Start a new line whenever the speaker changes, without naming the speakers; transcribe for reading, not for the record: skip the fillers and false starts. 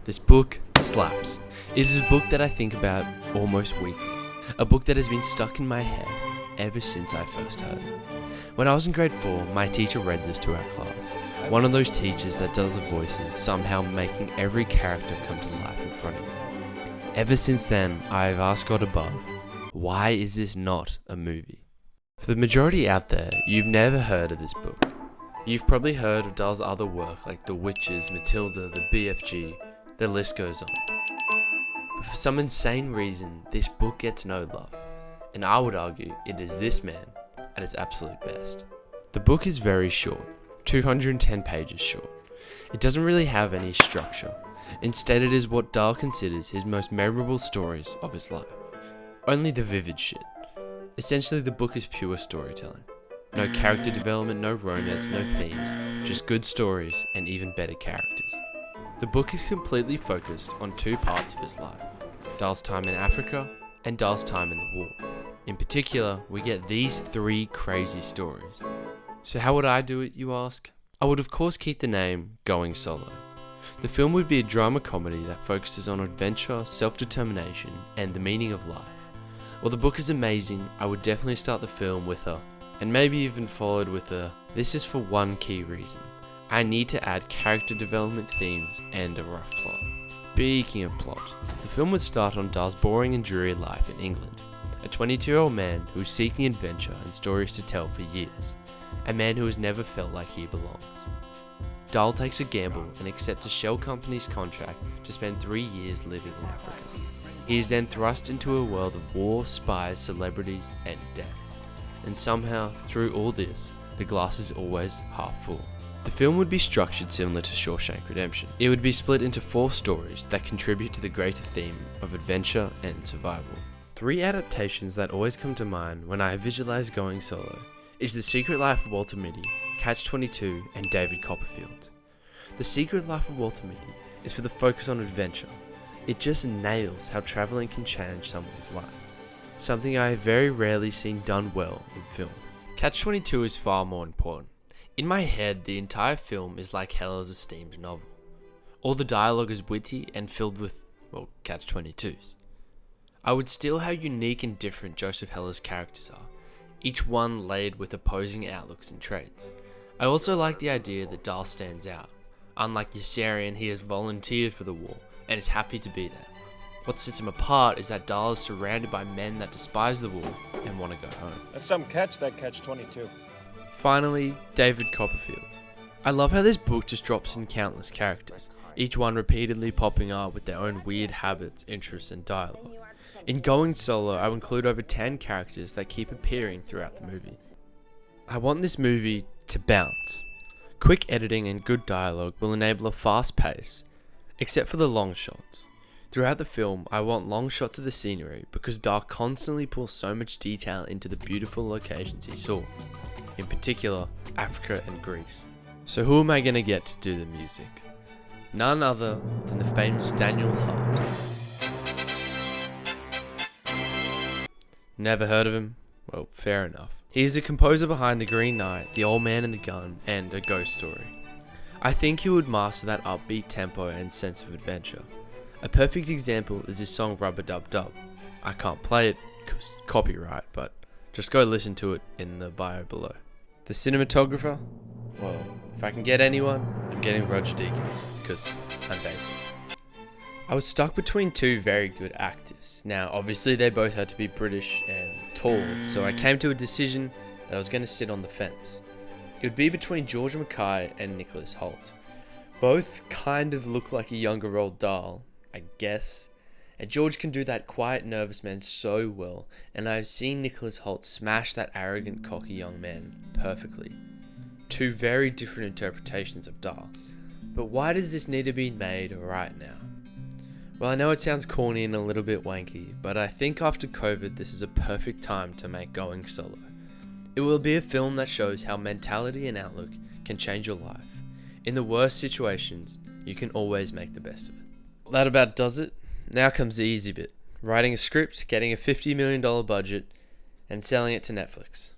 This book slaps. It is a book that I think about almost weekly. A book that has been stuck in my head ever since I first heard it. When I was in grade 4, my teacher read this to our class. One of those teachers that does the voices, somehow making every character come to life in front of you. Ever since then, I have asked God above, why is this not a movie? For the majority out there, you've never heard of this book. You've probably heard of Dahl's other work like The Witches, Matilda, the BFG, the list goes on. But for some insane reason, this book gets no love. And I would argue it is this man at his absolute best. The book is very short, 210 pages short. It doesn't really have any structure. Instead, it is what Dahl considers his most memorable stories of his life. Only the vivid shit. Essentially, the book is pure storytelling. No character development, no romance, no themes, just good stories and even better characters. The book is completely focused on two parts of his life, Dahl's time in Africa and Dahl's time in the war. In particular, we get these three crazy stories. So how would I do it, you ask? I would of course keep the name Going Solo. The film would be a drama comedy that focuses on adventure, self-determination, and the meaning of life. While the book is amazing, I would definitely start the film with and maybe even followed with this is for one key reason. I need to add character development themes and a rough plot. Speaking of plot, the film would start on Dahl's boring and dreary life in England. A 22-year-old man who is seeking adventure and stories to tell for years. A man who has never felt like he belongs. Dahl takes a gamble and accepts a shell company's contract to spend 3 years living in Africa. He is then thrust into a world of war, spies, celebrities, and death. And somehow, through all this, the glass is always half full. The film would be structured similar to Shawshank Redemption. It would be split into 4 stories that contribute to the greater theme of adventure and survival. 3 adaptations that always come to mind when I visualize Going Solo is The Secret Life of Walter Mitty, Catch-22, and David Copperfield. The Secret Life of Walter Mitty is for the focus on adventure. It just nails how travelling can change someone's life, something I have very rarely seen done well in film. Catch-22 is far more important. In my head, the entire film is like Heller's esteemed novel. All the dialogue is witty and filled with, catch-22s. I would steal how unique and different Joseph Heller's characters are, each one laid with opposing outlooks and traits. I also like the idea that Dahl stands out. Unlike Yossarian, he has volunteered for the war and is happy to be there. What sets him apart is that Dahl is surrounded by men that despise the war and want to go home.
That's some catch, that Catch-22.
Finally, David Copperfield. I love how this book just drops in countless characters, each one repeatedly popping up with their own weird habits, interests, and dialogue. In Going Solo, I will include over 10 characters that keep appearing throughout the movie. I want this movie to bounce. Quick editing and good dialogue will enable a fast pace, except for the long shots. Throughout the film, I want long shots of the scenery because Dahl constantly pulls so much detail into the beautiful locations he saw, in particular Africa and Greece. So who am I going to get to do the music? None other than the famous Daniel Hart. Never heard of him? Well, fair enough. He is the composer behind The Green Knight, The Old Man and the Gun, and A Ghost Story. I think he would master that upbeat tempo and sense of adventure. A perfect example is his song Rubber Dub Dub. I can't play it because copyright, but just go listen to it in the bio below. The cinematographer? Well, if I can get anyone, I'm getting Roger Deakins, because I'm basic. I was stuck between 2 very good actors. Now, obviously they both had to be British and tall, so I came to a decision that I was going to sit on the fence. It would be between George Mackay and Nicholas Hoult. Both kind of look like a younger Roald Dahl, I guess. And George can do that quiet, nervous man so well, and I've seen Nicholas Hoult smash that arrogant, cocky young man perfectly. 2 very different interpretations of Dahl. But why does this need to be made right now? Well, I know it sounds corny and a little bit wanky, but I think after COVID this is a perfect time to make Going Solo. It will be a film that shows how mentality and outlook can change your life. In the worst situations, you can always make the best of it. That about does it. Now comes the easy bit. Writing a script, getting a $50 million budget, and selling it to Netflix.